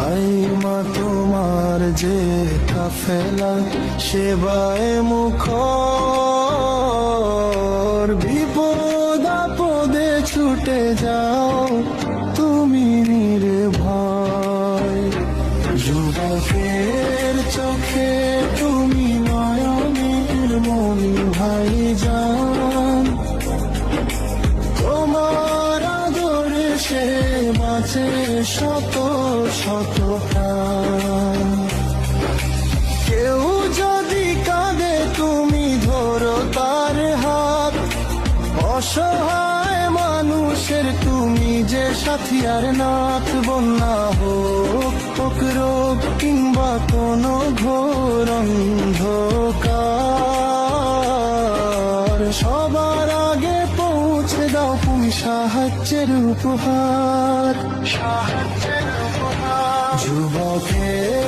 I মা তোমার যে কাফেলা সেবায় মুখর, বিপদ আপদে ছুটে যাও তুমি নির্ভয়। যুবকের চোখে তুমি নয়নের মনি ভাইজান, তোমার আদরে সে বাঁচে শত শত প্রাণ। কেউ যদি কাঁদে তুমি ধরো তার হাত, অসহায় মানুষের তুমি যে সাথী আর নাথ। বন্যা হোক রোগ কিংবা কোনো ঘোর অন্ধকার, সবার আগে পৌঁছে দাও তুমি সাহায্যের উপহার। যুবকের